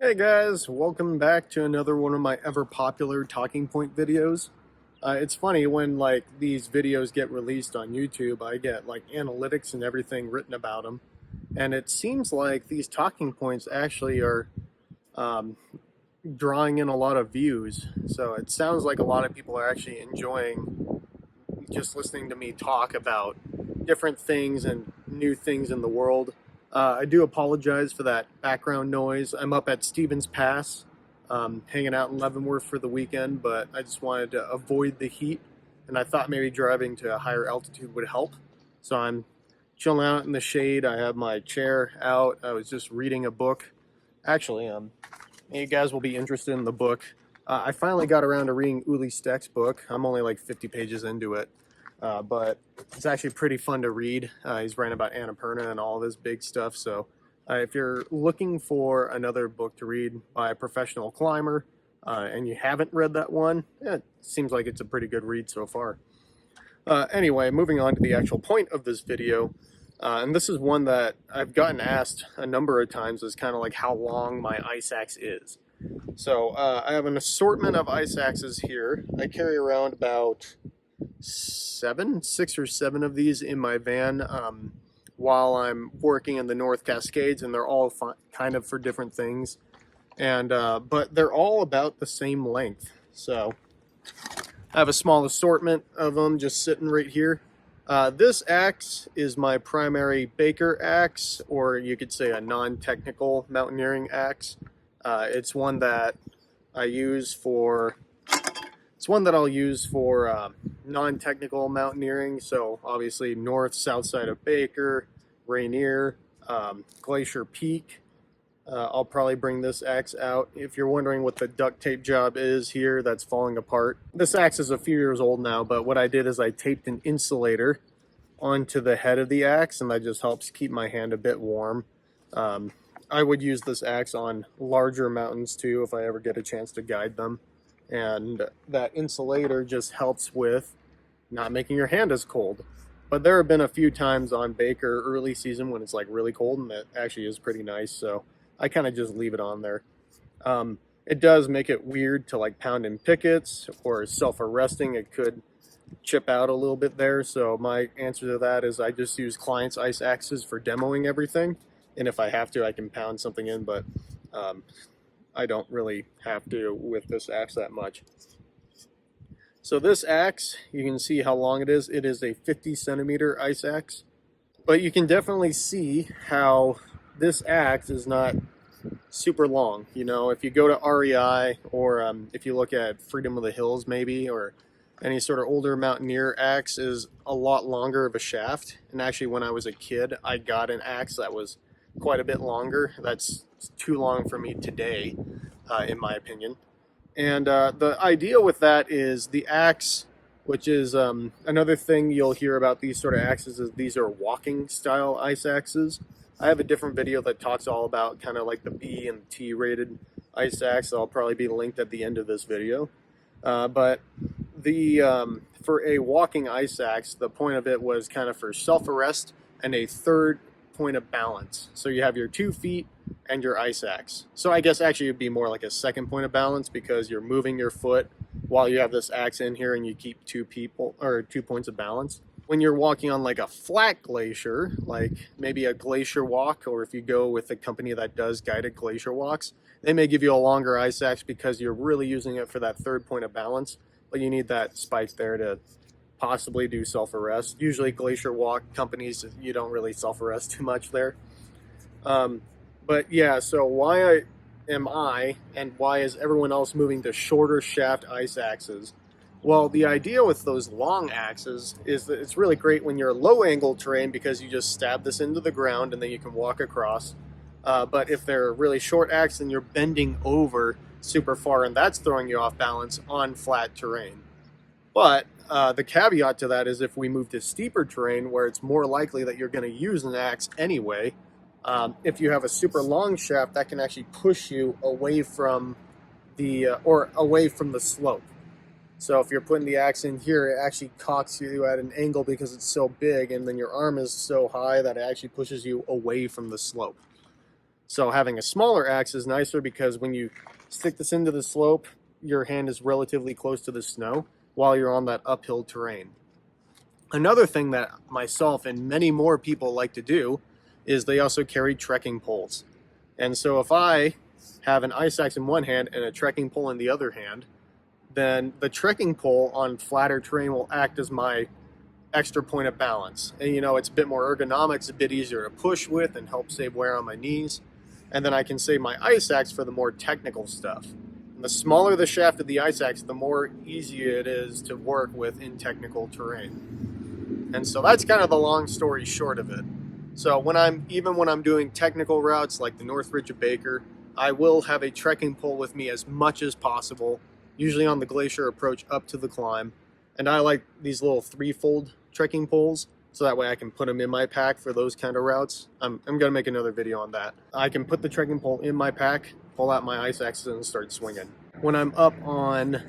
Hey guys, welcome back to another one of my ever popular talking point videos. It's funny when these videos get released on YouTube, I get analytics and everything written about them, and it seems like these talking points actually are um, drawing in a lot of views. So it sounds like a lot of people are actually enjoying just listening to me talk about different things and new things in the world. I do apologize for that background noise. I'm up at Stevens Pass, hanging out in Leavenworth for the weekend, but I just wanted to avoid the heat, and I thought maybe driving to a higher altitude would help. So I'm chilling out in the shade. I have my chair out. I was just reading a book. Actually, you guys will be interested in the book. I finally got around to reading Uli Steck's book. I'm only like 50 pages into it, but it's actually pretty fun to read. He's writing about Annapurna and all of his big stuff. So if you're looking for another book to read by a professional climber and you haven't read that one, it seems like it's a pretty good read so far. Anyway, moving on to the actual point of this video. And this is one that I've gotten asked a number of times, is kind of like how long my ice axe is. So I have an assortment of ice axes here. I carry around about six or seven of these in my van while I'm working in the North Cascades, and they're all kind of for different things. And but they're all about the same length. So I have a small assortment of them just sitting right here. This axe is my primary baker axe, or you could say a non-technical mountaineering axe. It's one that I use for. It's one that I'll use for non-technical mountaineering. So obviously north, south side of Baker, Rainier, Glacier Peak. I'll probably bring this axe out. If you're wondering what the duct tape job is here that's falling apart, this axe is a few years old now, but what I did is I taped an insulator onto the head of the axe, and that just helps keep my hand a bit warm. I would use this axe on larger mountains too if I ever get a chance to guide them. And that insulator just helps with not making your hand as cold. But there have been a few times on Baker early season when it's like really cold, and that actually is pretty nice. So I kind of just leave it on there. It does make it weird to like pound in pickets or self-arresting. It could chip out a little bit there. So my answer to that is I just use clients' ice axes for demoing everything. And if I have to, I can pound something in, but I don't really have to with this axe that much. So this axe, you can see how long it is. It is a 50 centimeter ice axe, but you can definitely see how this axe is not super long. You know, if you go to REI or if you look at Freedom of the Hills maybe, or any sort of older mountaineer axe is a lot longer of a shaft. And actually when I was a kid, I got an axe that was quite a bit longer. That's too long for me today, in my opinion. And the idea with that is the axe, which is another thing you'll hear about these sort of axes, is these are walking style ice axes. I have a different video that talks all about kind of like the B and T rated ice axe. I'll probably be linked at the end of this video. But for a walking ice axe, the point of it was kind of for self-arrest and a third point of balance. So you have your 2 feet and your ice axe. So I guess actually it'd be more like a second point of balance because you're moving your foot while you have this axe in here and you keep 2 points of balance. When you're walking on like a flat glacier, like maybe a glacier walk, or if you go with a company that does guided glacier walks, they may give you a longer ice axe because you're really using it for that third point of balance, but you need that spike there to possibly do self-arrest. Usually glacier walk companies, you don't really self-arrest too much there. But yeah, so why am I and why is everyone else moving to shorter shaft ice axes? Well, the idea with those long axes is that it's really great when you're low angle terrain because you just stab this into the ground and then you can walk across. But if they're really short axe, then you're bending over super far and that's throwing you off balance on flat terrain. But the caveat to that is if we move to steeper terrain where it's more likely that you're going to use an axe anyway, if you have a super long shaft, that can actually push you away from away from the slope. So if you're putting the axe in here, it actually cocks you at an angle because it's so big, and then your arm is so high that it actually pushes you away from the slope. So having a smaller axe is nicer because when you stick this into the slope, your hand is relatively close to the snow while you're on that uphill terrain. Another thing that myself and many more people like to do is they also carry trekking poles. And so if I have an ice axe in one hand and a trekking pole in the other hand, then the trekking pole on flatter terrain will act as my extra point of balance. And it's a bit more ergonomic, it's a bit easier to push with and help save wear on my knees. And then I can save my ice axe for the more technical stuff. And the smaller the shaft of the ice axe, the more easy it is to work with in technical terrain. And so that's kind of the long story short of it. So when I'm doing technical routes like the North Ridge of Baker, I will have a trekking pole with me as much as possible, usually on the glacier approach up to the climb. And I like these little three-fold trekking poles, so that way I can put them in my pack for those kind of routes. I'm going to make another video on that. I can put the trekking pole in my pack, pull out my ice axes, and start swinging. When I'm up on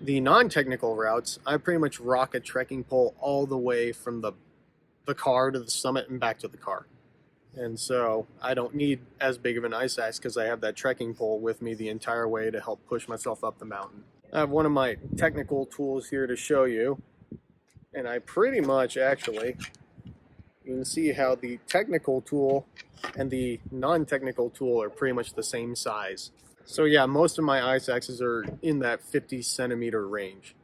the non-technical routes, I pretty much rock a trekking pole all the way from the car to the summit and back to the car. And so I don't need as big of an ice axe because I have that trekking pole with me the entire way to help push myself up the mountain. I have one of my technical tools here to show you, and I pretty much actually, you can see how the technical tool and the non-technical tool are pretty much the same size. So yeah, most of my ice axes are in that 50 centimeter range.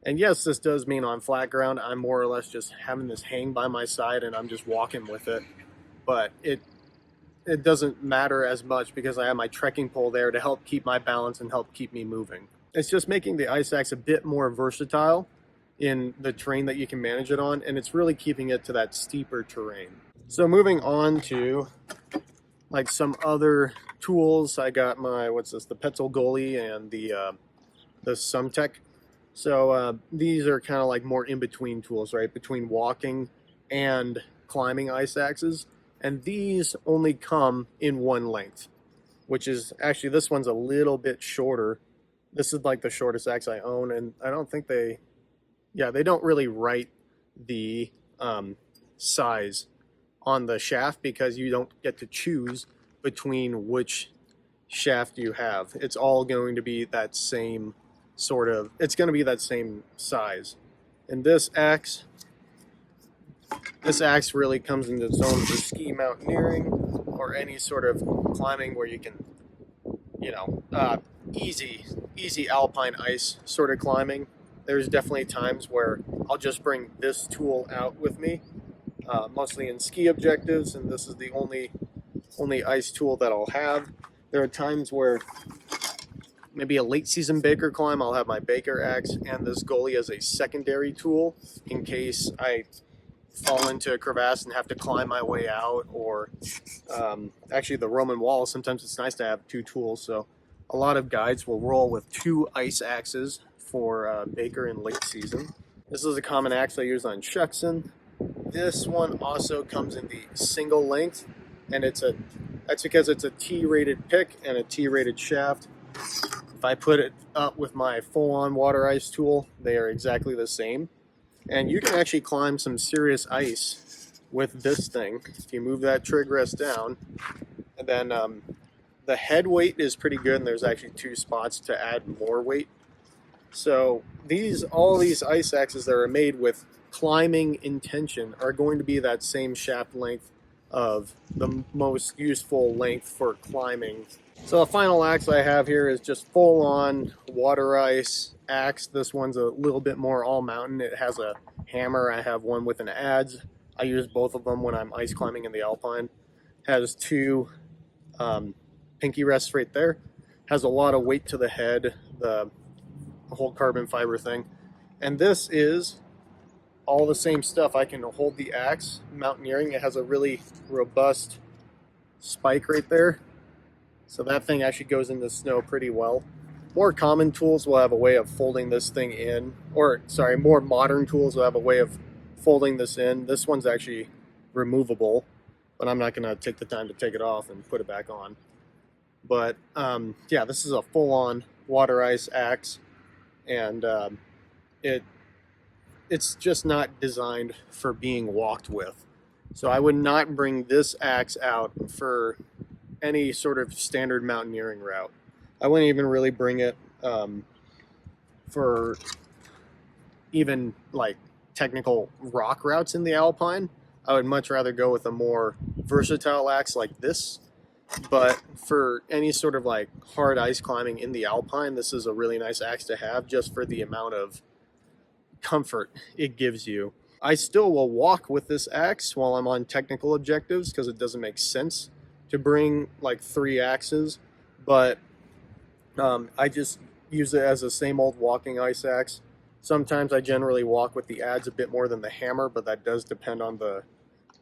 And yes, this does mean on flat ground, I'm more or less just having this hang by my side and I'm just walking with it. But it doesn't matter as much because I have my trekking pole there to help keep my balance and help keep me moving. It's just making the ice axe a bit more versatile in the terrain that you can manage it on, and it's really keeping it to that steeper terrain. So moving on to like some other tools, I got my, the Petzl Goalie and the Sumtech. So these are kind of like more in-between tools, right? Between walking and climbing ice axes. And these only come in one length, which is actually, this one's a little bit shorter. This is like the shortest axe I own, and I don't think they don't really write the size on the shaft because you don't get to choose between which shaft you have. It's all going to be that same it's going to be that same size. And this axe really comes into its own for ski mountaineering or any sort of climbing where you can, easy alpine ice sort of climbing. There's definitely times where I'll just bring this tool out with me, mostly in ski objectives, and this is the only ice tool that I'll have. There are times where maybe a late season Baker climb, I'll have my Baker axe and this goalie as a secondary tool in case I fall into a crevasse and have to climb my way out, or actually the Roman wall, sometimes it's nice to have two tools. So a lot of guides will roll with two ice axes for Baker in late season. This is a common axe I use on Shuxon. This one also comes in the single length, and that's because it's a T-rated pick and a T-rated shaft. If I put it up with my full-on water ice tool, they are exactly the same. And you can actually climb some serious ice with this thing. If you move that trig rest down, and then the head weight is pretty good, and there's actually two spots to add more weight. So all these ice axes that are made with climbing intention are going to be that same shaft length of the most useful length for climbing. So the final axe I have here is just full-on water ice axe. This one's a little bit more all mountain. It has a hammer. I have one with an adze. I use both of them when I'm ice climbing in the alpine. Has two pinky rests right there. Has a lot of weight to the head, the whole carbon fiber thing. And this is all the same stuff. I can hold the axe mountaineering. It has a really robust spike right there. So that thing actually goes in the snow pretty well. More common tools will have a way of folding this thing in, more modern tools will have a way of folding this in. This one's actually removable, but I'm not going to take the time to take it off and put it back on. But yeah, this is a full-on water ice axe, and it's just not designed for being walked with. So I would not bring this axe out for any sort of standard mountaineering route. I wouldn't even really bring it for even like technical rock routes in the Alpine. I would much rather go with a more versatile axe like this. But for any sort of like hard ice climbing in the Alpine, this is a really nice axe to have just for the amount of comfort it gives you. I still will walk with this axe while I'm on technical objectives because it doesn't make sense to bring like 3 axes, but I just use it as a same old walking ice axe. Sometimes I generally walk with the adze a bit more than the hammer, but that does depend on the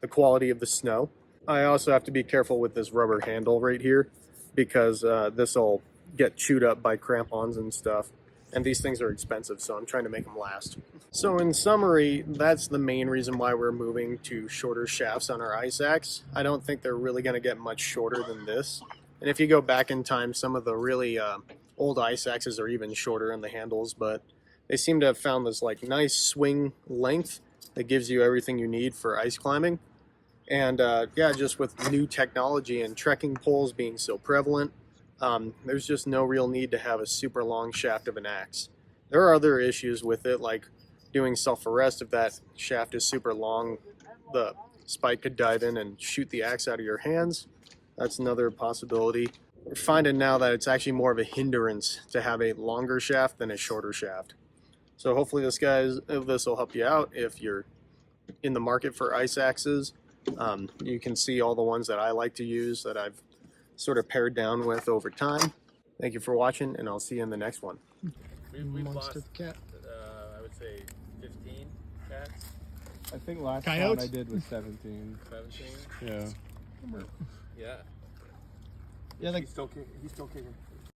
quality of the snow. I also have to be careful with this rubber handle right here because this will get chewed up by crampons and stuff. And these things are expensive, so I'm trying to make them last. So in summary, that's the main reason why we're moving to shorter shafts on our ice axe. I don't think they're really going to get much shorter than this. And if you go back in time, some of the really old ice axes are even shorter in the handles, but they seem to have found this like nice swing length that gives you everything you need for ice climbing. And yeah, just with new technology and trekking poles being so prevalent, there's just no real need to have a super long shaft of an axe. There are other issues with it, like doing self-arrest. If that shaft is super long, the spike could dive in and shoot the axe out of your hands. That's another possibility. We're finding now that it's actually more of a hindrance to have a longer shaft than a shorter shaft. So hopefully this will help you out if you're in the market for ice axes. You can see all the ones that I like to use that I've sort of pared down with over time. Thank you for watching, and I'll see you in the next one. We've lost, cat. I would say 15 cats. I think last Coyotes? count I did was 17. 17? Yeah. Yeah. Yeah, like He's still kicking.